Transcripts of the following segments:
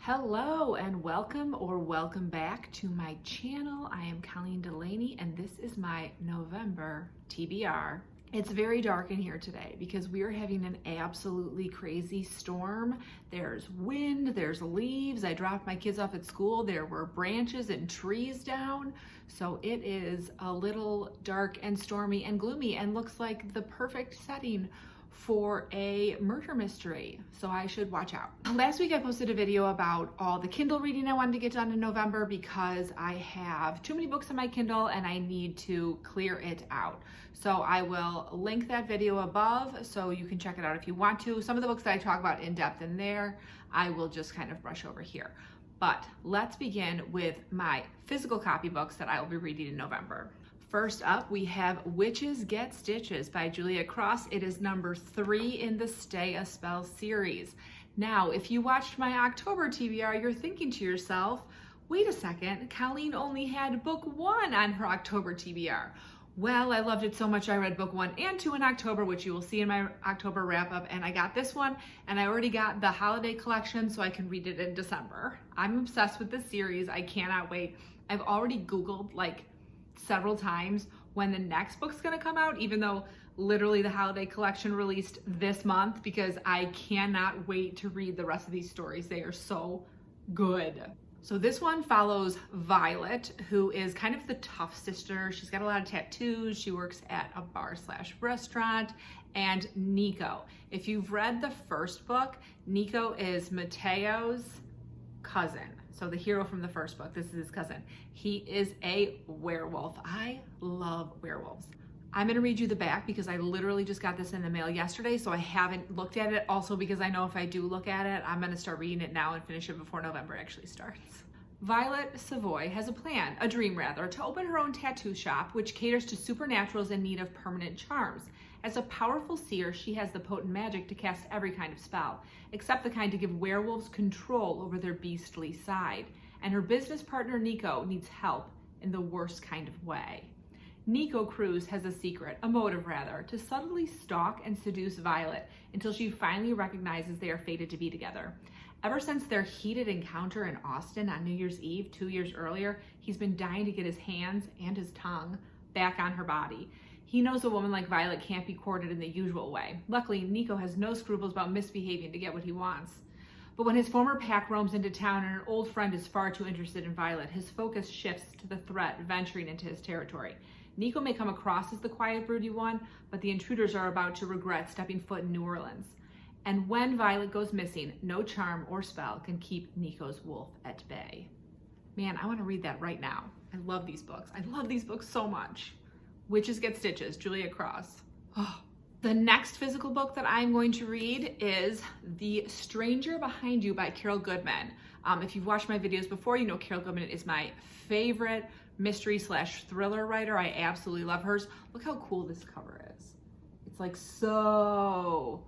Hello and welcome back to my channel. I am Colleen Delaney and this is my November TBR. It's very dark in here today because we are having an absolutely crazy storm. There's wind, there's leaves. I dropped my kids off at school. There were branches and trees down. So it is a little dark and stormy and gloomy and looks like the perfect setting for a murder mystery, so I should watch out. Last week I posted a video about all the Kindle reading I wanted to get done in November because I have too many books on my Kindle and I need to clear it out. So I will link that video above so you can check it out if you want to. Some of the books that I talk about in depth in there, I will just kind of brush over here. But let's begin with my physical copy books that I will be reading in November. First up, we have Witches Get Stitches by Juliette. It is number 3 in the Stay a Spell series. Now, if you watched my October TBR, you're thinking to yourself, wait a second, Colleen only had book 1 on her October TBR. Well, I loved it so much I read book 1 and 2 in October, which you will see in my October wrap up, and I got this one, and I already got the holiday collection so I can read it in December. I'm obsessed with this series. I cannot wait. I've already Googled several times when the next book's gonna come out, even though literally the holiday collection released this month, because I cannot wait to read the rest of these stories. They are so good. So this one follows Violet, who is kind of the tough sister. She's got a lot of tattoos. She works at a bar/restaurant. And Nico. If you've read the first book, Nico is Mateo's cousin. So the hero from the first book, this is his cousin. He is a werewolf. I love werewolves. I'm gonna read you the back because I literally just got this in the mail yesterday, so I haven't looked at it. Also because I know if I do look at it, I'm gonna start reading it now and finish it before November actually starts. Violet Savoy has a plan, a dream rather, to open her own tattoo shop, which caters to supernaturals in need of permanent charms. As a powerful seer, she has the potent magic to cast every kind of spell, except the kind to give werewolves control over their beastly side. And her business partner, Nico, needs help in the worst kind of way. Nico Cruz has a secret, a motive rather, to subtly stalk and seduce Violet until she finally recognizes they are fated to be together. Ever since their heated encounter in Austin on New Year's Eve 2 years earlier, he's been dying to get his hands and his tongue back on her body. He knows a woman like Violet can't be courted in the usual way. Luckily, Nico has no scruples about misbehaving to get what he wants. But when his former pack roams into town and an old friend is far too interested in Violet, his focus shifts to the threat venturing into his territory. Nico may come across as the quiet, broody one, but the intruders are about to regret stepping foot in New Orleans. And when Violet goes missing, no charm or spell can keep Nico's wolf at bay. Man, I want to read that right now. I love these books. I love these books so much. Witches Get Stitches, Juliette. Oh. The next physical book that I'm going to read is The Stranger Behind You by Carol Goodman. If you've watched my videos before, you know Carol Goodman is my favorite mystery/thriller writer. I absolutely love hers. Look how cool this cover is. It's so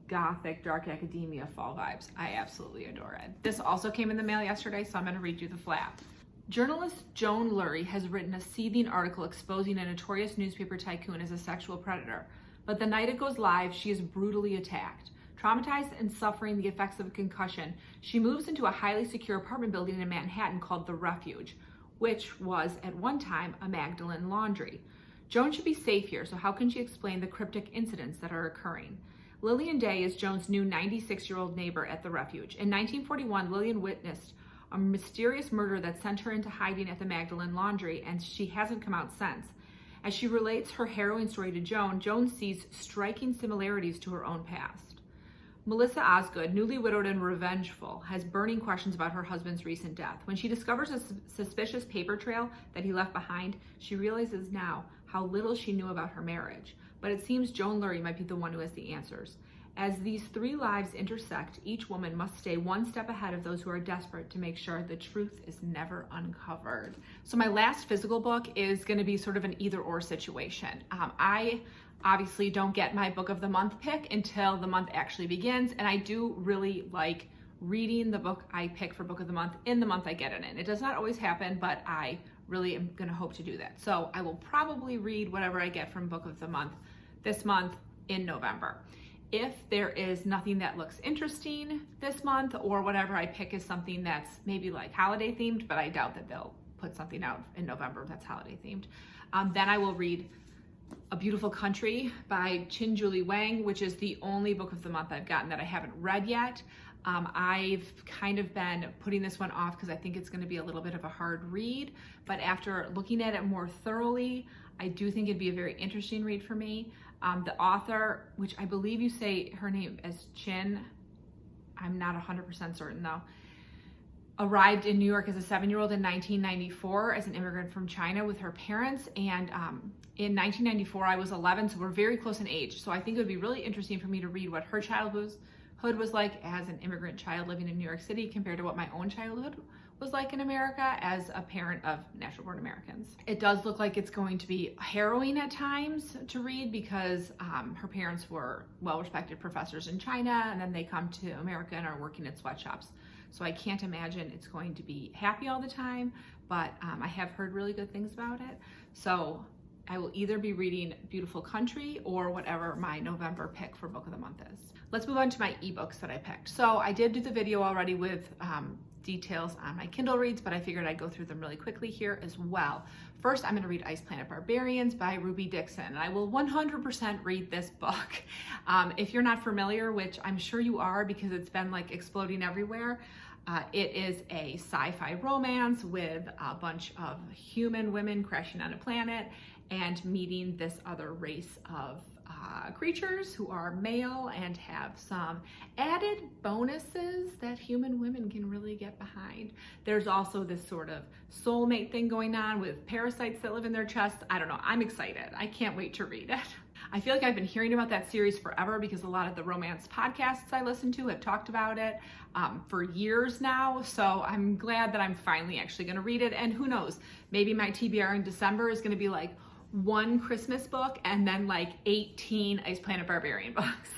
gothic, dark academia, fall vibes. I absolutely adore it. This also came in the mail yesterday, so I'm going to read you the flap. Journalist Joan Lurie has written a seething article exposing a notorious newspaper tycoon as a sexual predator. But the night it goes live, she is brutally attacked. Traumatized and suffering the effects of a concussion, she moves into a highly secure apartment building in Manhattan called The Refuge, which was at one time a Magdalene laundry. Joan should be safe here, so how can she explain the cryptic incidents that are occurring? Lillian Day is Joan's new 96-year-old neighbor at The Refuge. In 1941, Lillian witnessed a mysterious murder that sent her into hiding at the Magdalene laundry, and she hasn't come out since. As she relates her harrowing story to Joan, Joan sees striking similarities to her own past. Melissa Osgood, newly widowed and revengeful, has burning questions about her husband's recent death. When she discovers a suspicious paper trail that he left behind, she realizes now how little she knew about her marriage. But it seems Joan Lurie might be the one who has the answers. As these 3 lives intersect, each woman must stay one step ahead of those who are desperate to make sure the truth is never uncovered. So my last physical book is going to be sort of an either-or situation. I obviously don't get my book of the month pick until the month actually begins, and I do really like reading the book I pick for book of the month in the month I get it in. It does not always happen, but I really am going to hope to do that. So I will probably read whatever I get from book of the month this month in November. If there is nothing that looks interesting this month, or whatever I pick is something that's maybe like holiday themed, but I doubt that they'll put something out in November that's holiday themed, then I will read A Beautiful Country by Wang, which is the only book of the month I've gotten that I haven't read yet. I've kind of been putting this one off because I think it's going to be a little bit of a hard read, but after looking at it more thoroughly, I do think it'd be a very interesting read for me. The author, which I believe you say her name is Qian, I'm not 100% certain though, arrived in New York as a 7-year-old in 1994 as an immigrant from China with her parents, and in 1994 I was 11, so we're very close in age. So I think it would be really interesting for me to read what her childhood was like as an immigrant child living in New York City compared to what my own childhood was like in America as a parent of natural born Americans. It does look like it's going to be harrowing at times to read because her parents were well-respected professors in China, and then they come to America and are working at sweatshops. So I can't imagine it's going to be happy all the time, but I have heard really good things about it. So I will either be reading Beautiful Country or whatever my November pick for book of the month is. Let's move on to my ebooks that I picked. So I did do the video already with details on my Kindle reads, but I figured I'd go through them really quickly here as well. First, I'm gonna read Ice Planet Barbarians by Ruby Dixon, and I will 100% read this book. If you're not familiar, which I'm sure you are because it's been like exploding everywhere, it is a sci-fi romance with a bunch of human women crashing on a planet and meeting this other race of creatures who are male and have some added bonuses that human women can really get behind. There's also this sort of soulmate thing going on with parasites that live in their chests. I don't know, I'm excited. I can't wait to read it. I feel like I've been hearing about that series forever because a lot of the romance podcasts I listen to have talked about it for years now. So I'm glad that I'm finally actually gonna read it. And who knows, maybe my TBR in December is gonna be like one Christmas book and then like 18 Ice Planet Barbarian books.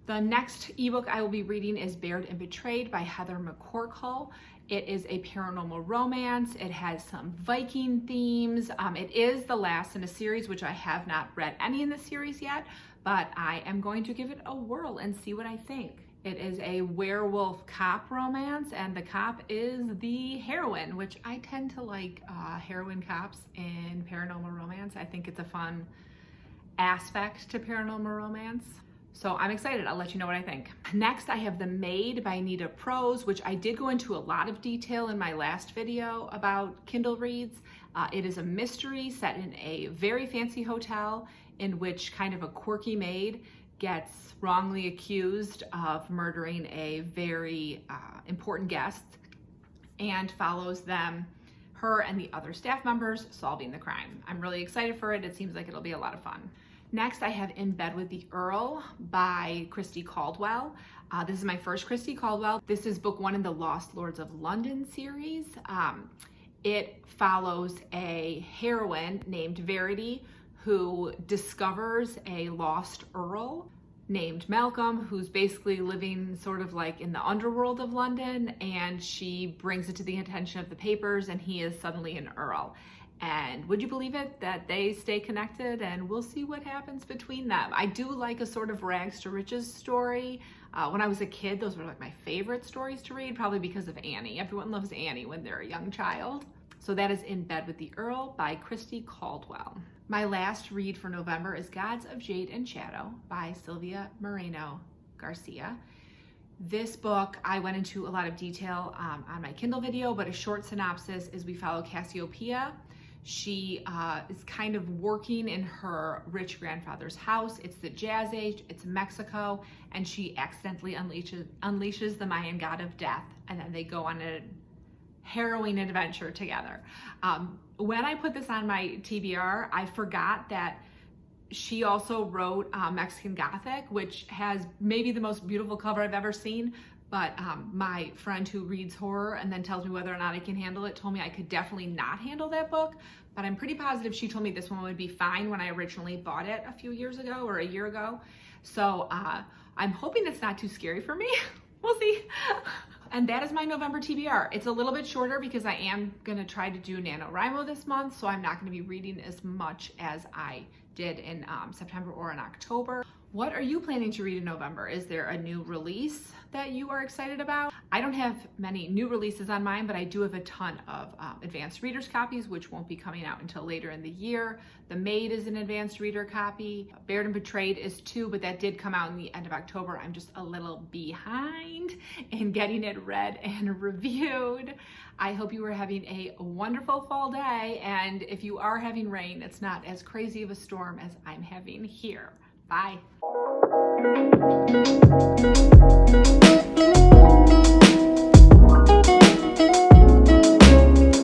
The next ebook I will be reading is Baird and Betrayed by Heather McCorkle. It is a paranormal romance. It has some Viking themes. It is the last in a series, which I have not read any in the series yet, but I am going to give it a whirl and see what I think. It is a werewolf cop romance, and the cop is the heroine, which I tend to like heroine cops in paranormal romance. I think it's a fun aspect to paranormal romance. So I'm excited. I'll let you know what I think. Next, I have The Maid by Nita Prose, which I did go into a lot of detail in my last video about Kindle reads. It is a mystery set in a very fancy hotel in which kind of a quirky maid gets wrongly accused of murdering a very important guest and follows her and the other staff members solving the crime. I'm really excited for it. It seems like it'll be a lot of fun. Next, I have In Bed with the Earl by Christi Caldwell. This is my first Christi Caldwell. This is book 1 in the Lost Lords of London series. It follows a heroine named Verity who discovers a lost Earl named Malcolm, who's basically living sort of like in the underworld of London, and she brings it to the attention of the papers, and he is suddenly an Earl. And would you believe it that they stay connected, and we'll see what happens between them. I do like a sort of rags to riches story. When I was a kid, those were like my favorite stories to read, probably because of Annie. Everyone loves Annie when they're a young child. So that is In Bed with the Earl by Christi Caldwell. My last read for November is Gods of Jade and Shadow by Sylvia Moreno-Garcia. This book, I went into a lot of detail on my Kindle video, but a short synopsis is we follow Cassiopeia. She is kind of working in her rich grandfather's house. It's the Jazz Age, it's Mexico, and she accidentally unleashes the Mayan god of death, and then they go on a harrowing adventure together. When I put this on my TBR, I forgot that she also wrote Mexican Gothic, which has maybe the most beautiful cover I've ever seen. But my friend who reads horror and then tells me whether or not I can handle it told me I could definitely not handle that book. But I'm pretty positive she told me this one would be fine when I originally bought it a few years ago or a year ago. So I'm hoping it's not too scary for me. We'll see. And that is my November TBR. It's a little bit shorter because I am gonna try to do NaNoWriMo this month, so I'm not gonna be reading as much as I did in September or in October. What are you planning to read in November? Is there a new release that you are excited about? I don't have many new releases on mine, but I do have a ton of advanced readers copies, which won't be coming out until later in the year. The Maid is an advanced reader copy. Baird and Betrayed is too, but that did come out in the end of October. I'm just a little behind in getting it read and reviewed. I hope you are having a wonderful fall day, and if you are having rain, it's not as crazy of a storm as I'm having here. Bye.